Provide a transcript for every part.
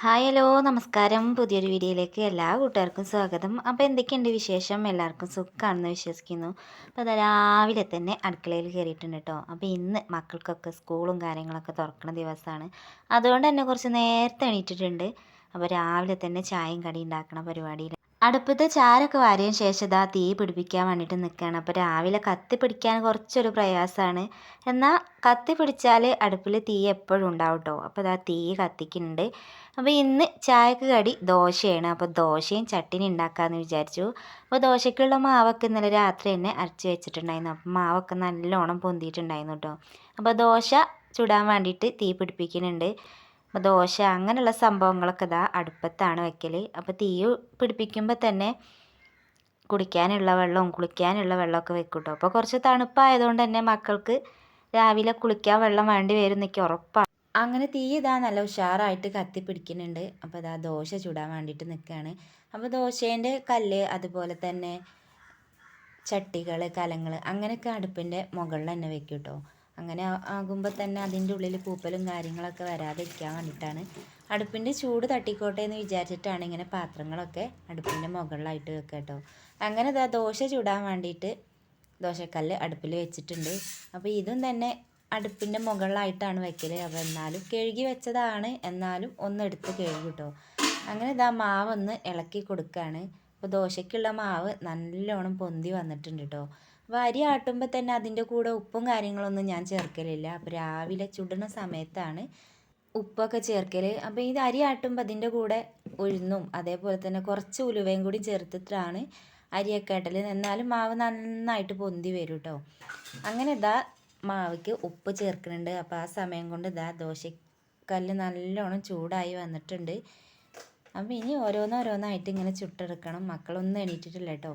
Hi hello നമസ്കാരം. പുതിയൊരു വീഡിയോയിലേക്ക് എല്ലാ കൂട്ടുകാർക്കും സ്വാഗതം. അപ്പോൾ എന്തൊക്കെയുണ്ട് വിശേഷം? എല്ലാവർക്കും സുഖമാണെന്ന് വിശ്വസിക്കുന്നു. അപ്പോൾ അത് രാവിലെ തന്നെ അടുക്കളയിൽ കയറിയിട്ടുണ്ട് കേട്ടോ. അപ്പോൾ ഇന്ന് മക്കൾക്കൊക്കെ സ്കൂളും കാര്യങ്ങളൊക്കെ തുറക്കുന്ന ദിവസമാണ്. അതുകൊണ്ട് തന്നെ കുറച്ച് നേരത്തെ എണീറ്റിട്ടുണ്ട്. അപ്പോൾ രാവിലെ തന്നെ ചായയും കടി ഉണ്ടാക്കണ പരിപാടിയിൽ അടുപ്പത്ത് ചാരമൊക്കെ വാരിയതിന് ശേഷം ഇതാ തീ പിടിപ്പിക്കാൻ വേണ്ടിയിട്ട് നിൽക്കുകയാണ്. അപ്പോൾ രാവിലെ കത്തി പിടിക്കാൻ കുറച്ചൊരു പ്രയാസമാണ്. എന്നാൽ കത്തി പിടിച്ചാൽ അടുപ്പിൽ തീ എപ്പോഴും ഉണ്ടാവും കേട്ടോ. അപ്പോൾ ഇതാ തീ കത്തിക്കുന്നുണ്ട്. അപ്പോൾ ഇന്ന് ചായക്ക് കടി ദോശയാണ്. അപ്പോൾ ദോശയും ചട്ടിനി ഉണ്ടാക്കാമെന്ന് വിചാരിച്ചു. അപ്പോൾ ദോശയ്ക്കുള്ള മാവൊക്കെ ഇന്നലെ രാത്രി തന്നെ അരച്ച് വെച്ചിട്ടുണ്ടായിരുന്നു. അപ്പോൾ മാവൊക്കെ നല്ലോണം പൊന്തിയിട്ടുണ്ടായിരുന്നു കേട്ടോ. അപ്പോൾ ദോശ ചുടാൻ വേണ്ടിയിട്ട് തീ പിടിപ്പിക്കുന്നുണ്ട്. അപ്പോൾ ദോശ അങ്ങനെയുള്ള സംഭവങ്ങളൊക്കെ ഇതാ അടുപ്പത്താണ് വെക്കൽ. അപ്പോൾ തീ പിടിപ്പിക്കുമ്പോൾ തന്നെ കുടിക്കാനുള്ള വെള്ളവും കുളിക്കാനുള്ള വെള്ളമൊക്കെ വെക്കും കേട്ടോ. അപ്പോൾ കുറച്ച് തണുപ്പായതുകൊണ്ട് തന്നെ മക്കൾക്ക് രാവിലെ കുളിക്കാൻ വെള്ളം വേണ്ടി വരും എന്നൊക്കെ ഉറപ്പാണ്. അങ്ങനെ തീ ഇതാ നല്ല ഉഷാറായിട്ട് കത്തി പിടിക്കുന്നുണ്ട്. അപ്പോൾ ഇതാ ദോശ ചുടാൻ വേണ്ടിയിട്ട് നിൽക്കുകയാണ്. അപ്പോൾ ദോശേൻ്റെ കല്ല് അതുപോലെ തന്നെ ചട്ടികൾ കലങ്ങൾ അങ്ങനെയൊക്കെ അടുപ്പിൻ്റെ മുകളിൽ തന്നെ വെക്കും കേട്ടോ. അങ്ങനെ ആകുമ്പോൾ തന്നെ അതിൻ്റെ ഉള്ളിൽ പൂപ്പലും കാര്യങ്ങളൊക്കെ വരാതിരിക്കാൻ വേണ്ടിയിട്ടാണ്. അടുപ്പിൻ്റെ ചൂട് തട്ടിക്കോട്ടെ എന്ന് വിചാരിച്ചിട്ടാണ് ഇങ്ങനെ പാത്രങ്ങളൊക്കെ അടുപ്പിൻ്റെ മുകളിലായിട്ട് വെക്കുക കേട്ടോ. അങ്ങനെ ഇതാ ദോശ ചുടാൻ വേണ്ടിയിട്ട് ദോശക്കല്ല് അടുപ്പിൽ വെച്ചിട്ടുണ്ട്. അപ്പോൾ ഇതും തന്നെ അടുപ്പിൻ്റെ മുകളിലായിട്ടാണ് വെക്കൽ. അപ്പോൾ എന്നാലും കഴുകി വെച്ചതാണ്, എന്നാലും ഒന്നെടുത്ത് കഴുകും കേട്ടോ. അങ്ങനെ ഇതാ മാവൊന്ന് ഇളക്കി കൊടുക്കുകയാണ്. അപ്പോൾ ദോശയ്ക്കുള്ള മാവ് നല്ലോണം പൊന്തി വന്നിട്ടുണ്ട് കേട്ടോ. അപ്പോൾ അരി ആട്ടുമ്പോൾ തന്നെ അതിൻ്റെ കൂടെ ഉപ്പും കാര്യങ്ങളൊന്നും ഞാൻ ചേർക്കലില്ല. അപ്പോൾ രാവിലെ ചുടുന്ന സമയത്താണ് ഉപ്പൊക്കെ ചേർക്കൽ. അപ്പോൾ ഇത് അരി ആട്ടുമ്പോൾ അതിൻ്റെ കൂടെ ഉഴുന്നും അതേപോലെ തന്നെ കുറച്ച് ഉലുവയും കൂടി ചേർത്തിട്ടാണ് അരിയൊക്കെ ഇടൽ. എന്നാലും മാവ് നന്നായിട്ട് പൊന്തി വരും കേട്ടോ. അങ്ങനെ ഇതാ മാവിക്ക് ഉപ്പ് ചേർക്കുന്നുണ്ട്. അപ്പോൾ ആ സമയം കൊണ്ട് ഇതാ ദോശക്കല്ല് നല്ലോണം ചൂടായി വന്നിട്ടുണ്ട്. അപ്പോൾ ഇനി ഓരോന്നോരോന്നായിട്ട് ഇങ്ങനെ ചുട്ടെടുക്കണം. മക്കളൊന്നും എണീറ്റിട്ടില്ല കേട്ടോ.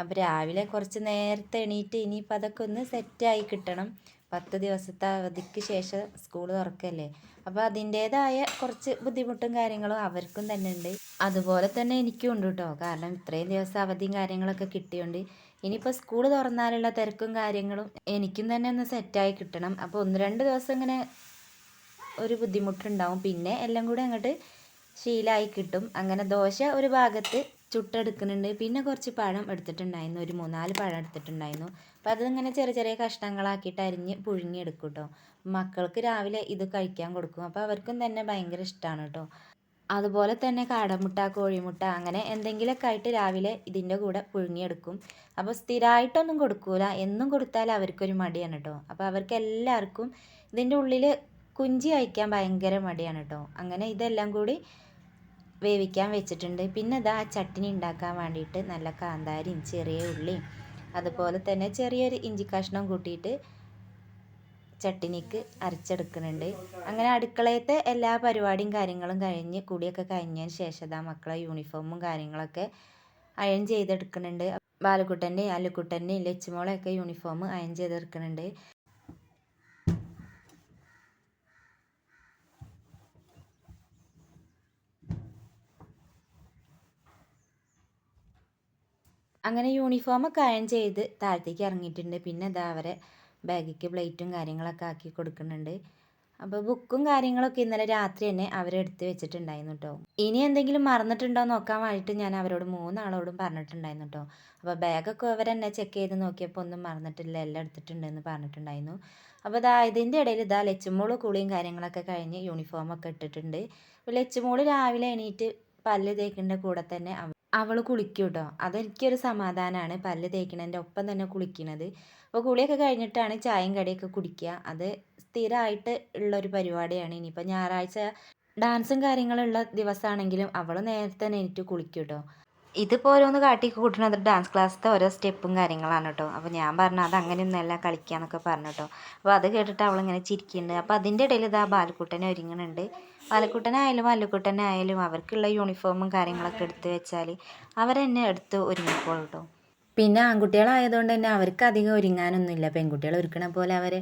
അപ്പോൾ രാവിലെ കുറച്ച് നേരത്തെ എണീറ്റ് ഇനിയിപ്പോൾ അതൊക്കെ ഒന്ന് സെറ്റായി കിട്ടണം. 10 ദിവസത്തെ അവധിക്ക് ശേഷം സ്കൂൾ തുറക്കല്ലേ. അപ്പോൾ അതിൻ്റേതായ കുറച്ച് ബുദ്ധിമുട്ടും കാര്യങ്ങളും അവർക്കും തന്നെ ഉണ്ട്, അതുപോലെ തന്നെ എനിക്കും ഉണ്ട് കേട്ടോ. കാരണം ഇത്രയും ദിവസം അവധിയും കാര്യങ്ങളൊക്കെ കിട്ടിയോണ്ട് ഇനിയിപ്പോൾ സ്കൂൾ തുറന്നാലുള്ള തിരക്കും കാര്യങ്ങളും എനിക്കും തന്നെ ഒന്ന് സെറ്റായി കിട്ടണം. അപ്പോൾ 1-2 ദിവസം ഇങ്ങനെ ഒരു ബുദ്ധിമുട്ടുണ്ടാവും, പിന്നെ എല്ലാം കൂടി അങ്ങോട്ട് ശീലമായി കിട്ടും. അങ്ങനെ ദോശ ഒരു ഭാഗത്ത് ചുട്ടെടുക്കുന്നുണ്ട്. പിന്നെ കുറച്ച് പഴം എടുത്തിട്ടുണ്ടായിരുന്നു, ഒരു 3-4 പഴം എടുത്തിട്ടുണ്ടായിരുന്നു. അപ്പോൾ അതിങ്ങനെ ചെറിയ ചെറിയ കഷ്ണങ്ങളാക്കിയിട്ട് അരിഞ്ഞ് പുഴുങ്ങിയെടുക്കും കേട്ടോ. മക്കൾക്ക് രാവിലെ ഇത് കഴിക്കാൻ കൊടുക്കും. അപ്പോൾ അവർക്കും തന്നെ ഭയങ്കര ഇഷ്ടമാണ് കേട്ടോ. അതുപോലെ തന്നെ കാടമുട്ട കോഴിമുട്ട അങ്ങനെ എന്തെങ്കിലുമൊക്കെ ആയിട്ട് രാവിലെ ഇതിൻ്റെ കൂടെ പുഴുങ്ങിയെടുക്കും. അപ്പോൾ സ്ഥിരമായിട്ടൊന്നും കൊടുക്കൂല, എന്നും കൊടുത്താൽ അവർക്കൊരു മടിയാണ് കേട്ടോ. അപ്പോൾ അവർക്ക് എല്ലാവർക്കും ഇതിൻ്റെ ഉള്ളിൽ കുഞ്ചി കഴിക്കാൻ ഭയങ്കര മടിയാണ് കേട്ടോ. അങ്ങനെ ഇതെല്ലാം കൂടി വേവിക്കാൻ വെച്ചിട്ടുണ്ട്. പിന്നെ ഇതാ ചട്നി ഉണ്ടാക്കാൻ വേണ്ടിയിട്ട് നല്ല കാന്താരിയും ചെറിയ ഉള്ളിയും അതുപോലെ തന്നെ ചെറിയൊരു ഇഞ്ചി കഷ്ണം കൂട്ടിയിട്ട് ചട്നിക്ക് അരച്ചെടുക്കുന്നുണ്ട്. അങ്ങനെ അടുക്കളയത്തെ എല്ലാ പരിപാടിയും കാര്യങ്ങളും കഴിഞ്ഞ് കുടിയൊക്കെ കഴിഞ്ഞതിന് ശേഷം ഇതാ മക്കളെ യൂണിഫോമും കാര്യങ്ങളൊക്കെ അയൺ ചെയ്തെടുക്കുന്നുണ്ട്. ബാലക്കുട്ടൻ്റെയും അല്ലുക്കുട്ടൻ്റെയും ലച്ചുമോളെയൊക്കെ യൂണിഫോം അയൺ ചെയ്തെടുക്കുന്നുണ്ട്. അങ്ങനെ യൂണിഫോമൊക്കെ അയൺ ചെയ്ത് താഴത്തേക്ക് ഇറങ്ങിയിട്ടുണ്ട്. പിന്നെ ഇതാ അവരെ ബാഗിക്ക് പ്ലേറ്റും കാര്യങ്ങളൊക്കെ ആക്കി കൊടുക്കുന്നുണ്ട്. അപ്പോൾ ബുക്കും കാര്യങ്ങളൊക്കെ ഇന്നലെ രാത്രി തന്നെ അവരെടുത്ത് വെച്ചിട്ടുണ്ടായിരുന്നു കേട്ടോ. ഇനി എന്തെങ്കിലും മറന്നിട്ടുണ്ടോ നോക്കാൻ വേണ്ടിയിട്ട് ഞാൻ അവരോട് 3 ആളോടും പറഞ്ഞിട്ടുണ്ടായിരുന്നു കേട്ടോ. അപ്പോൾ ബാഗൊക്കെ അവരെന്നെ ചെക്ക് ചെയ്ത് നോക്കിയപ്പോൾ ഒന്നും മറന്നിട്ടില്ല, എല്ലാം എടുത്തിട്ടുണ്ടെന്ന് പറഞ്ഞിട്ടുണ്ടായിരുന്നു. അപ്പോൾ ഇതാ ഇതിൻ്റെ ഇടയിൽ ഇതാ ലച്ചുമോള് കുളിയും കാര്യങ്ങളൊക്കെ കഴിഞ്ഞ് യൂണിഫോമൊക്കെ ഇട്ടിട്ടുണ്ട്. അപ്പോൾ ലച്ചുമോള് രാവിലെ എണീറ്റ് പല്ല് തേക്കിൻ്റെ കൂടെ തന്നെ അവൾ കുളിക്കും കേട്ടോ. അതെനിക്കൊരു സമാധാനമാണ്, പല്ല് തേക്കണതിൻ്റെ ഒപ്പം തന്നെ കുളിക്കുന്നത്. അപ്പോൾ കുളിയൊക്കെ കഴിഞ്ഞിട്ടാണ് ചായയും കടിയൊക്കെ കുടിക്കുക. അത് സ്ഥിരമായിട്ട് ഉള്ളൊരു പരിപാടിയാണ്. ഇനിയിപ്പോൾ ഞായറാഴ്ച ഡാൻസും കാര്യങ്ങളുള്ള ദിവസമാണെങ്കിലും അവൾ നേരത്തെ തന്നെ എണീറ്റ് കുളിക്കും കേട്ടോ. ഇതിപ്പോൾ ഓരോന്ന് കാട്ടി കൂട്ടുന്നത് ഡാൻസ് ക്ലാസ്സിലത്തെ ഓരോ സ്റ്റെപ്പും കാര്യങ്ങളാണ് കേട്ടോ. അപ്പോൾ ഞാൻ പറഞ്ഞു അത് അങ്ങനെയൊന്നുമല്ല കളിക്കാന്നൊക്കെ പറഞ്ഞു കേട്ടോ. അപ്പോൾ അത് കേട്ടിട്ട് അവളിങ്ങനെ ചിരിക്കുന്നുണ്ട്. അപ്പോൾ അതിൻ്റെ ഇടയിൽ ഇതാ ബാലക്കുട്ടനെ ഒരുങ്ങുന്നുണ്ട്. ബാലക്കുട്ടനായാലും അല്ലുക്കുട്ടനായാലും അവർക്കുള്ള യൂണിഫോമും കാര്യങ്ങളൊക്കെ എടുത്ത് വെച്ചാൽ അവരെന്നെ എടുത്ത് ഒരുങ്ങിക്കോളും കേട്ടോ. പിന്നെ ആൺകുട്ടികളായതുകൊണ്ട് തന്നെ അവർക്ക് അധികം ഒരുങ്ങാനൊന്നുമില്ല. പെൺകുട്ടികൾ ഒരുക്കണ പോലെ അവർ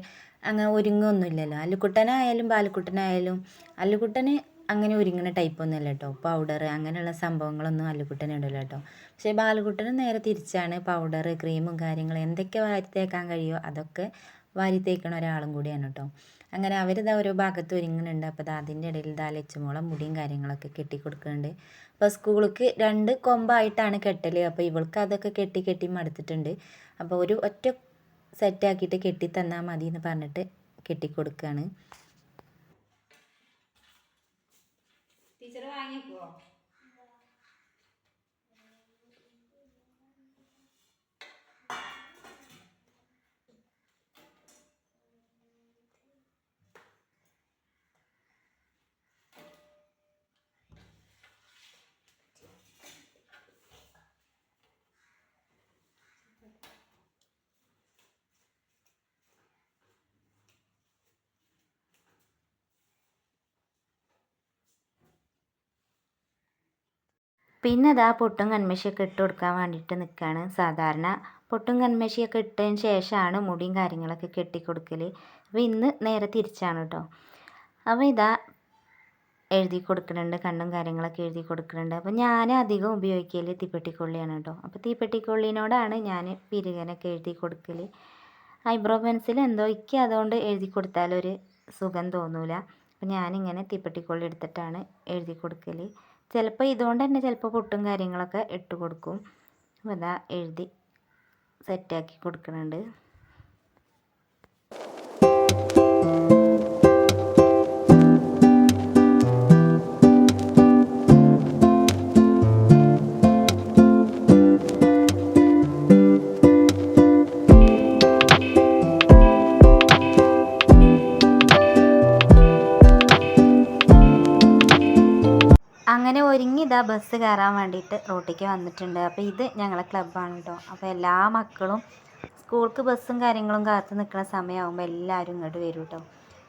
അങ്ങനെ ഒരുങ്ങൊന്നുമില്ലല്ലോ. അല്ലുക്കുട്ടനായാലും ബാലക്കുട്ടനായാലും അല്ലുക്കുട്ടന് അങ്ങനെ ഒരുങ്ങുന്ന ടൈപ്പൊന്നുമല്ല കേട്ടോ. പൗഡർ അങ്ങനെയുള്ള സംഭവങ്ങളൊന്നും അല്ലുക്കുട്ടന് ഇടില്ല കേട്ടോ. പക്ഷേ ബാലക്കുട്ടന് നേരെ തിരിച്ചാണ്. പൗഡർ ക്രീമും കാര്യങ്ങളും എന്തൊക്കെ വാരി തേക്കാൻ കഴിയുമോ അതൊക്കെ വാരി തേക്കണ ഒരാളും കൂടിയാണ് കേട്ടോ. അങ്ങനെ അവരിതാ ഓരോ ഭാഗത്ത് ഒരുങ്ങുന്നുണ്ട്. അപ്പോൾ അതിൻ്റെ ഇടയിൽ ഇതാ ലച്ചുമോളെ മുടിയും കാര്യങ്ങളൊക്കെ കെട്ടിക്കൊടുക്കുന്നുണ്ട്. അപ്പോൾ സ്കൂൾക്ക് 2 കൊമ്പായിട്ടാണ് കെട്ടൽ. അപ്പോൾ ഇവൾക്ക് അതൊക്കെ കെട്ടി കെട്ടി മടുത്തിട്ടുണ്ട്. അപ്പോൾ ഒരു ഒറ്റ സെറ്റാക്കിയിട്ട് കെട്ടി തന്നാൽ മതി എന്ന് പറഞ്ഞിട്ട് കെട്ടിക്കൊടുക്കുകയാണ്. ടീച്ചർ വാങ്ങിക്കോ? പിന്നെ അതാ പൊട്ടും കൺമഷിയൊക്കെ ഇട്ട് കൊടുക്കാൻ വേണ്ടിയിട്ട് നിൽക്കുകയാണ്. സാധാരണ പൊട്ടും കൺമഷിയൊക്കെ ഇട്ടതിന് ശേഷമാണ് മുടിയും കാര്യങ്ങളൊക്കെ കെട്ടിക്കൊടുക്കൽ. അപ്പോൾ ഇന്ന് നേരെ തിരിച്ചാണ് കേട്ടോ. അപ്പോൾ ഇതാ എഴുതി കൊടുക്കുന്നുണ്ട്, കണ്ണും കാര്യങ്ങളൊക്കെ എഴുതി കൊടുക്കുന്നുണ്ട്. അപ്പോൾ ഞാൻ അധികം ഉപയോഗിക്കൽ തീപ്പെട്ടിക്കൊള്ളിയാണ് കേട്ടോ. അപ്പോൾ തീപ്പെട്ടിക്കൊള്ളിനോടാണ് ഞാൻ പിരികനൊക്കെ എഴുതി കൊടുക്കൽ. ഐബ്രോ പെൻസിൽ എന്തോ എനിക്ക് അതുകൊണ്ട് എഴുതി കൊടുത്താലൊരു സുഖം തോന്നൂല. അപ്പോൾ ഞാനിങ്ങനെ തീപ്പെട്ടിക്കൊള്ളി എടുത്തിട്ടാണ് എഴുതി കൊടുക്കൽ. ചിലപ്പോൾ ഇതുകൊണ്ട് തന്നെ ചിലപ്പോൾ പൊട്ടും കാര്യങ്ങളൊക്കെ ഇട്ട് കൊടുക്കും. അപ്പോൾ അതാ എഴുതി സെറ്റാക്കി കൊടുക്കുന്നുണ്ട്. അങ്ങനെ ഒരുങ്ങി ഇതാ ബസ് കയറാൻ വേണ്ടിയിട്ട് റോട്ടിലേക്ക് വന്നിട്ടുണ്ട്. അപ്പോൾ ഇത് ഞങ്ങളെ ക്ലബ്ബാണ് കേട്ടോ. അപ്പോൾ എല്ലാ മക്കളും സ്കൂൾക്ക് ബസ്സും കാര്യങ്ങളും കാത്ത് നിൽക്കുന്ന സമയമാകുമ്പോൾ എല്ലാവരും ഇങ്ങോട്ട് വരും കേട്ടോ.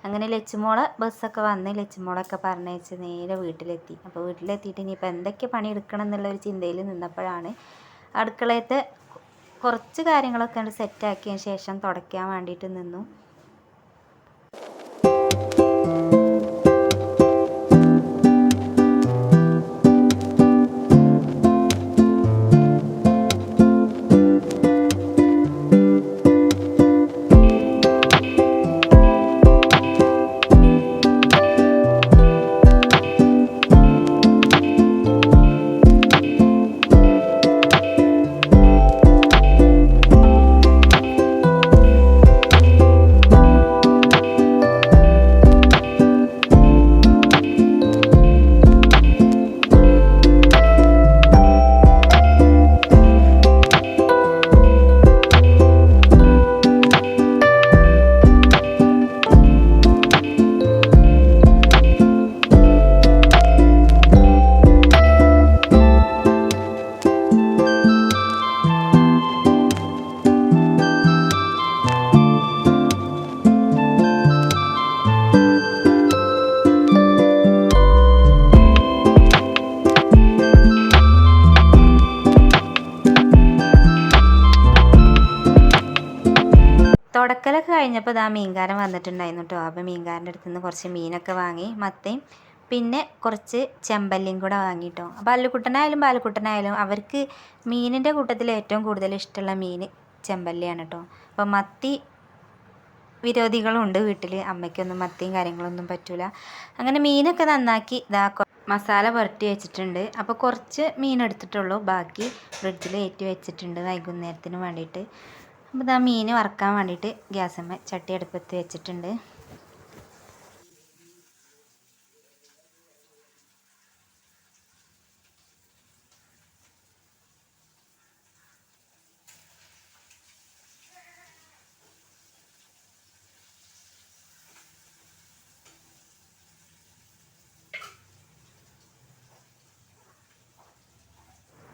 അങ്ങനെ ലച്ചുമോളെ ബസ്സൊക്കെ വന്ന് ലച്ചുമോളൊക്കെ പറഞ്ഞയച്ച് നേരെ വീട്ടിലെത്തി. അപ്പോൾ വീട്ടിലെത്തിയിട്ട് ഇനിയിപ്പോൾ എന്തൊക്കെ പണിയെടുക്കണം എന്നുള്ളൊരു ചിന്തയിൽ നിന്നപ്പോഴാണ് അടുക്കളയത്തെ കുറച്ച് കാര്യങ്ങളൊക്കെ ഉണ്ട് സെറ്റാക്കിയതിന് ശേഷം തുടയ്ക്കാൻ വേണ്ടിയിട്ട് നിന്നു. തുടക്കലൊക്കെ കഴിഞ്ഞപ്പോൾ ഇതാ മീൻകാരൻ വന്നിട്ടുണ്ടായിരുന്നു കേട്ടോ. അപ്പോൾ മീൻകാരൻ്റെ അടുത്ത് നിന്ന് കുറച്ച് മീനൊക്കെ വാങ്ങി, മത്തയും പിന്നെ കുറച്ച് ചെമ്പല്ലിയും കൂടെ വാങ്ങിട്ടോ. അപ്പോൾ ബാലുക്കുട്ടനായാലും അവർക്ക് മീനിൻ്റെ കൂട്ടത്തിൽ ഏറ്റവും കൂടുതൽ ഇഷ്ടമുള്ള മീൻ ചെമ്പല്ലിയാണ് കേട്ടോ. അപ്പോൾ മത്തി വിരോധികളുണ്ട് വീട്ടിൽ, അമ്മയ്ക്കൊന്നും മത്തിയും കാര്യങ്ങളൊന്നും പറ്റില്ല. അങ്ങനെ മീനൊക്കെ നന്നാക്കി ഇതാ മസാല പുരട്ടി വെച്ചിട്ടുണ്ട്. അപ്പോൾ കുറച്ച് മീൻ എടുത്തിട്ടുള്ളൂ, ബാക്കി ഫ്രിഡ്ജിൽ ഏറ്റി വെച്ചിട്ടുണ്ട് വൈകുന്നേരത്തിന് വേണ്ടിയിട്ട്. അപ്പോൾ ഇതാ മീൻ വറുക്കാൻ വേണ്ടിയിട്ട് ഗ്യാസമ്മ ചട്ടി അടുപ്പത്ത് വെച്ചിട്ടുണ്ട്.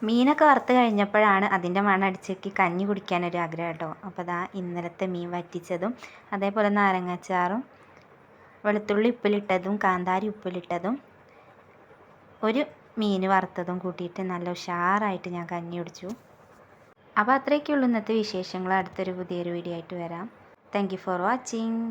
മീനൊക്കെ വറുത്ത് കഴിഞ്ഞപ്പോഴാണ് അതിൻ്റെ മണം അടിച്ചേക്ക് കഞ്ഞി കുടിക്കാനൊരു ആഗ്രഹം കേട്ടോ. അപ്പോൾ ദാ ഇന്നലത്തെ മീൻ വറ്റിച്ചതും അതേപോലെ നാരങ്ങാച്ചാറും വെളുത്തുള്ളി ഉപ്പിലിട്ടതും കാന്താരി ഉപ്പിലിട്ടതും ഒരു മീൻ വറുത്തതും കൂട്ടിയിട്ട് നല്ല ഉഷാറായിട്ട് ഞാൻ കഞ്ഞി കുടിച്ചു. അപ്പോൾ അത്രയൊക്കെയുള്ളൂ ഇന്നത്തെ വിശേഷങ്ങൾ. അടുത്തൊരു പുതിയൊരു വീഡിയോ ആയിട്ട് വരാം. Thank you for watching.